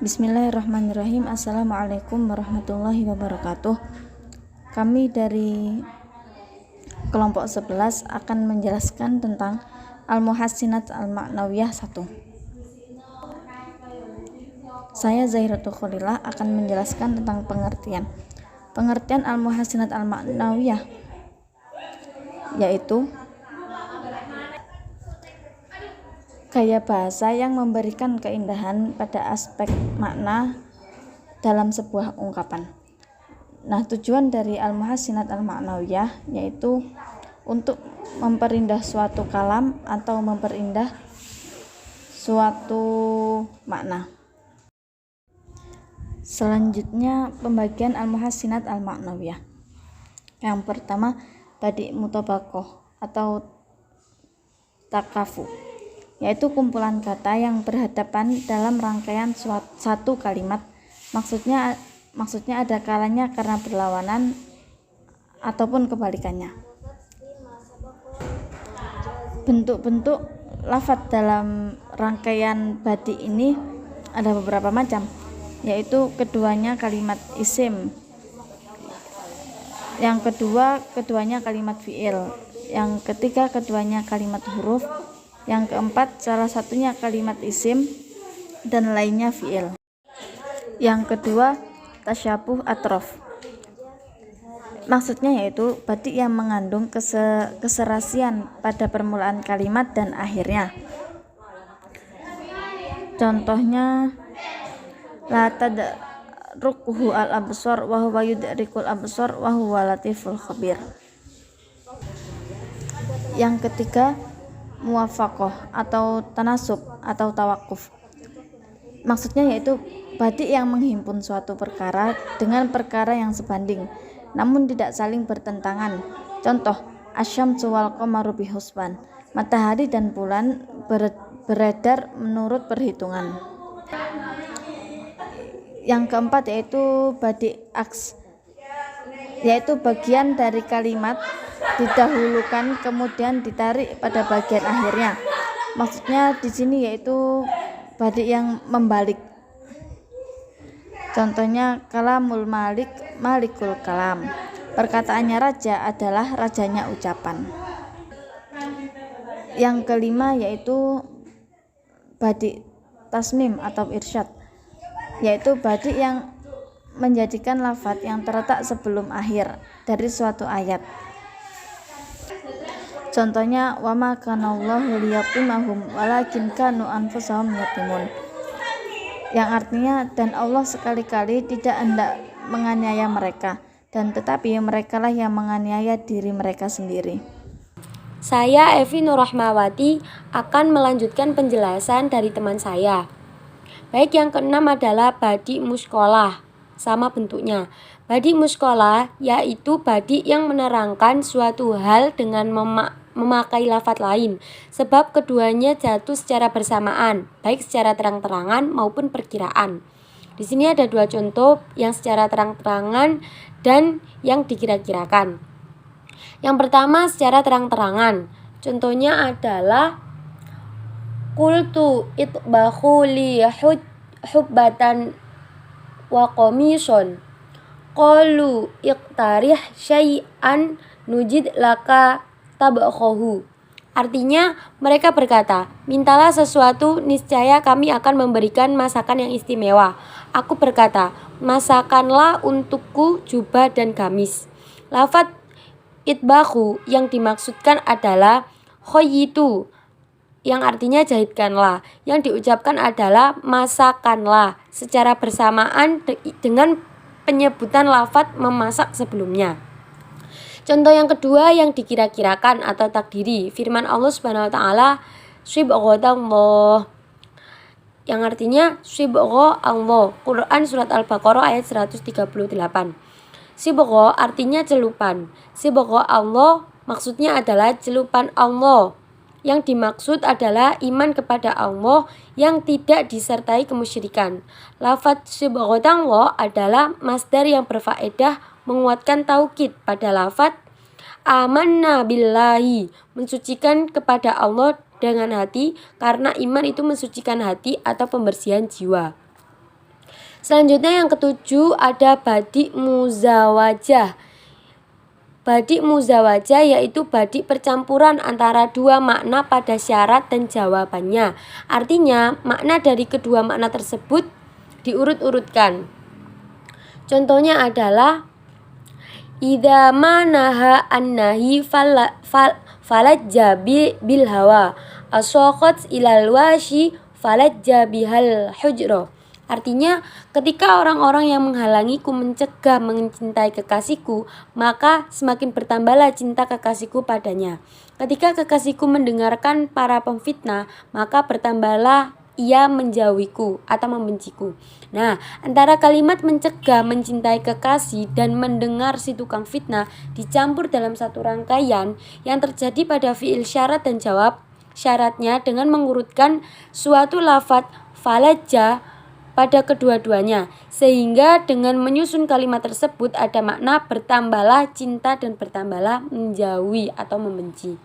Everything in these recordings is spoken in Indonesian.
Bismillahirrahmanirrahim. Assalamualaikum warahmatullahi wabarakatuh. Kami dari kelompok 11 akan menjelaskan tentang Al-Muhassinat Al-Ma'nawiyah 1. Saya Zahiratul Khalillah akan menjelaskan tentang pengertian Al-Muhassinat Al-Ma'nawiyah, yaitu gaya bahasa yang memberikan keindahan pada aspek makna dalam sebuah ungkapan. Nah, tujuan dari Al-Muhassinat Al-Ma'nawiyah yaitu untuk memperindah suatu kalam atau memperindah suatu makna. Selanjutnya, pembagian Al-Muhassinat Al-Ma'nawiyah. Yang pertama, badi' mutabakoh atau takafu, yaitu kumpulan kata yang berhadapan dalam rangkaian satu kalimat. Maksudnya ada kalanya karena berlawanan ataupun kebalikannya. Bentuk-bentuk lafadz dalam rangkaian badi ini ada beberapa macam, yaitu keduanya kalimat isim, yang kedua keduanya kalimat fi'il, yang ketiga keduanya kalimat huruf, yang keempat salah satunya kalimat isim dan lainnya fi'il. Yang kedua tasyabuh atrof, maksudnya yaitu badi yang mengandung keserasian pada permulaan kalimat dan akhirnya. Contohnya la tadrukuhu al-absar wa huwa yudrikul absar wa huwa latiful khabir. Yang ketiga muwafaqah atau tanasub atau tawakuf, maksudnya yaitu badi yang menghimpun suatu perkara dengan perkara yang sebanding namun tidak saling bertentangan. Contoh asyamsu wal qamaru bihusban, matahari dan bulan beredar menurut perhitungan. Yang keempat yaitu badi aks, yaitu bagian dari kalimat didahulukan kemudian ditarik pada bagian akhirnya. Maksudnya di sini yaitu badi yang membalik. Contohnya kalamul malik malikul kalam, perkataannya raja adalah rajanya ucapan. Yang kelima yaitu badi tasmim atau irsyad, yaitu badi yang menjadikan lafadz yang terletak sebelum akhir dari suatu ayat. Contohnya wa ma kanallahu liyaqimahum walakin kanu anfusahum yatimun, yang artinya dan Allah sekali-kali tidak hendak menganiaya mereka, dan tetapi merekalah yang menganiaya diri mereka sendiri. Saya Evi Nurrahmawati akan melanjutkan penjelasan dari teman saya. Baik, yang keenam adalah badi muskolah, sama bentuknya. Badi muskolah yaitu badi yang menerangkan suatu hal dengan memakai lafadz lain, sebab keduanya jatuh secara bersamaan, baik secara terang-terangan maupun perkiraan. Di sini ada dua contoh, yang secara terang-terangan dan yang dikira-kirakan. Yang pertama secara terang-terangan, contohnya adalah qultu itbahu li hubbatan wa qamison qalu iqtarih syai'an nujid laka tabakhohu. Artinya mereka berkata, mintalah sesuatu, niscaya kami akan memberikan masakan yang istimewa. Aku berkata, masakanlah untukku jubah dan gamis. Lafadz itbahu yang dimaksudkan adalah khoyitu, yang artinya jahitkanlah. Yang diucapkan adalah masakanlah secara bersamaan dengan penyebutan lafadz memasak sebelumnya. Contoh yang kedua yang dikira-kirakan atau takdiri, firman Allah Subhanahu wa taala sibghatallah, yang artinya sibgha Allah. Quran surat Al-Baqarah ayat 138. Sibgha artinya celupan. Sibgha Allah maksudnya adalah celupan Allah. Yang dimaksud adalah iman kepada Allah yang tidak disertai kemusyrikan. Lafadz sibghatallah adalah masdar yang berfaedah menguatkan taukid pada lafadz amanna billahi, mensucikan kepada Allah dengan hati, karena iman itu mensucikan hati atau pembersihan jiwa. Selanjutnya yang ketujuh ada badi muzawajah. Badi muzawajah yaitu badi percampuran antara dua makna pada syarat dan jawabannya. Artinya makna dari kedua makna tersebut diurut-urutkan. Contohnya adalah idza manaha an-nahi falajja bil hawa asaqat ilal washi falajja bihal hujra. Artinya, ketika orang-orang yang menghalangiku mencegah mencintai kekasihku, maka semakin bertambahlah cinta kekasihku padanya. Ketika kekasihku mendengarkan para pemfitnah, maka bertambahlah ia menjauhiku atau membenciku. Nah, antara kalimat mencegah mencintai kekasih dan mendengar si tukang fitnah dicampur dalam satu rangkaian yang terjadi pada fiil syarat dan jawab syaratnya dengan mengurutkan suatu lafadz falaja pada kedua-duanya, sehingga dengan menyusun kalimat tersebut ada makna bertambahlah cinta dan bertambahlah menjauhi atau membenci.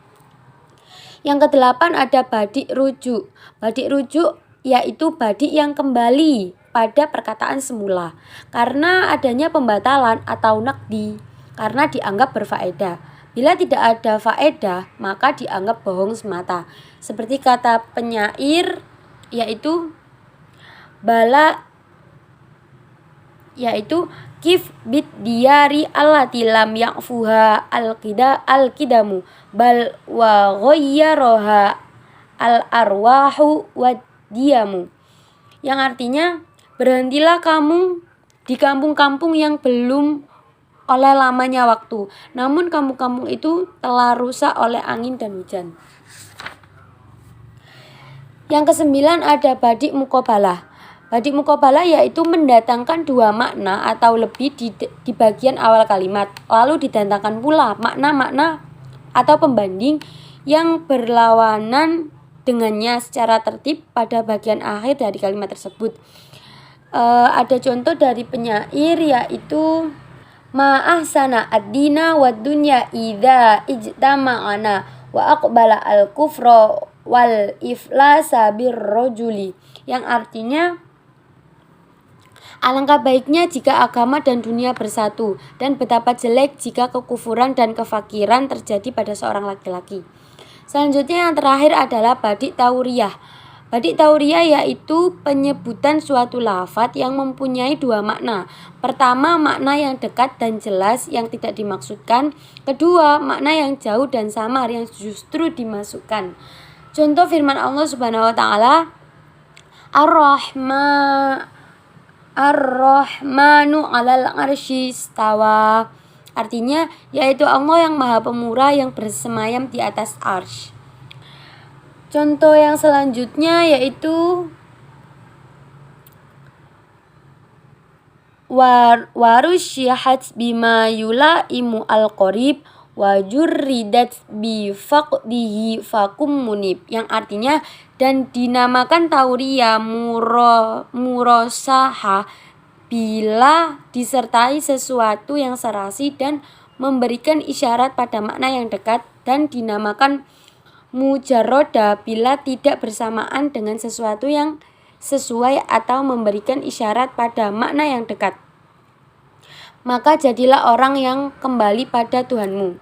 Yang kedelapan ada badik rujuk. Badik rujuk yaitu badik yang kembali pada perkataan semula karena adanya pembatalan atau nakdi karena dianggap berfaedah. Bila tidak ada faedah maka dianggap bohong semata. Seperti kata penyair yaitu kif bid diyari allati lam ya'fuha al-kidamu bal wa ghayyaraha al-arwahu wa diamu, yang artinya berhentilah kamu di kampung-kampung yang belum oleh lamanya waktu, namun kampung-kampung itu telah rusak oleh angin dan hujan. Yang kesembilan ada badik muqabalah. Badik muqabalah yaitu mendatangkan dua makna atau lebih di bagian awal kalimat, lalu didatangkan pula makna-makna atau pembanding yang berlawanan dengannya secara tertib pada bagian akhir dari kalimat tersebut. Ada contoh dari penyair yaitu ma ahsana ad-dina wad dunya idza ijtama'ana wa aqbala al-kufra wal iflasa birrajuli, yang artinya alangkah baiknya jika agama dan dunia bersatu, dan betapa jelek jika kekufuran dan kefakiran terjadi pada seorang laki-laki. Selanjutnya yang terakhir adalah badik tauriyah. Badik tauriyah yaitu penyebutan suatu lafadz yang mempunyai dua makna. Pertama, makna yang dekat dan jelas yang tidak dimaksudkan. Kedua, makna yang jauh dan samar yang justru dimasukkan. Contoh firman Allah Subhanahu wa taala, Ar-Rahmanu 'alal 'arsy istawa. Artinya yaitu Allah yang Maha Pemurah yang bersemayam di atas arsy. Contoh yang selanjutnya yaitu warusyihat bima yulaimu al-qarib wa jurridat bi faqdihi fakum munib, yang artinya dan dinamakan tauriyah murosaha bila disertai sesuatu yang serasi dan memberikan isyarat pada makna yang dekat, dan dinamakan mujarroda bila tidak bersamaan dengan sesuatu yang sesuai atau memberikan isyarat pada makna yang dekat. Maka jadilah orang yang kembali pada Tuhanmu.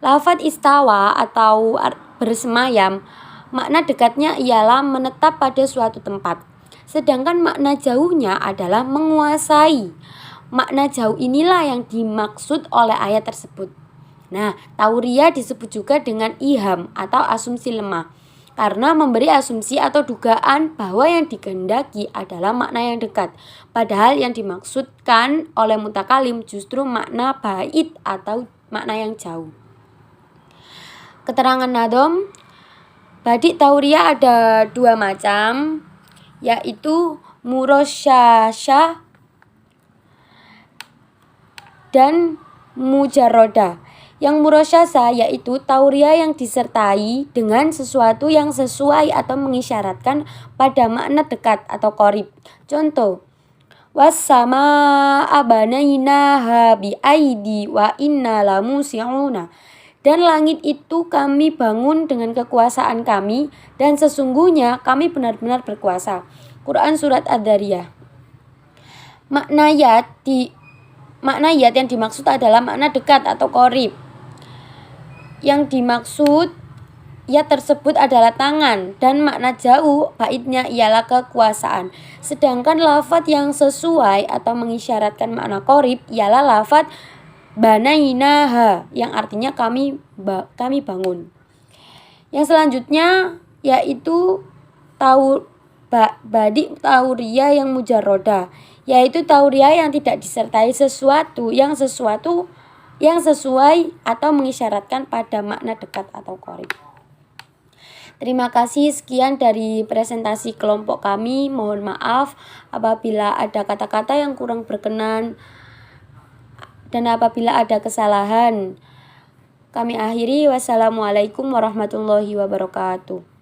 Lafadz istawa atau bersemayam, makna dekatnya ialah menetap pada suatu tempat, sedangkan makna jauhnya adalah menguasai. Makna jauh inilah yang dimaksud oleh ayat tersebut. Nah, tauriyah disebut juga dengan iham atau asumsi lemah, karena memberi asumsi atau dugaan bahwa yang dikehendaki adalah makna yang dekat, padahal yang dimaksudkan oleh mutakalim justru makna ba'id atau makna yang jauh. Keterangan nadom, badik tauriyah ada dua macam, yaitu murosyashah dan mujarroda. Yang murosyashah yaitu tauriyah yang disertai dengan sesuatu yang sesuai atau mengisyaratkan pada makna dekat atau qorib. Contoh, was-samaa'a banainaha bi'aidi wa inna lamusi'una. Dan langit itu kami bangun dengan kekuasaan kami, dan sesungguhnya kami benar-benar berkuasa. Quran Surat Ad-Dariyah. Makna yad yang dimaksud adalah makna dekat atau qorib. Yang dimaksud yad tersebut adalah tangan, dan makna jauh baitnya ialah kekuasaan. Sedangkan lafadz yang sesuai atau mengisyaratkan makna qorib ialah lafadz banainaha yang artinya kami bangun. Yang selanjutnya yaitu badi tauriyah yang mujarroda, yaitu tauriyah yang tidak disertai sesuatu yang sesuai atau mengisyaratkan pada makna dekat atau qorib. Terima kasih, sekian dari presentasi kelompok kami. Mohon maaf apabila ada kata-kata yang kurang berkenan dan apabila ada kesalahan. Kami akhiri, wassalamualaikum warahmatullahi wabarakatuh.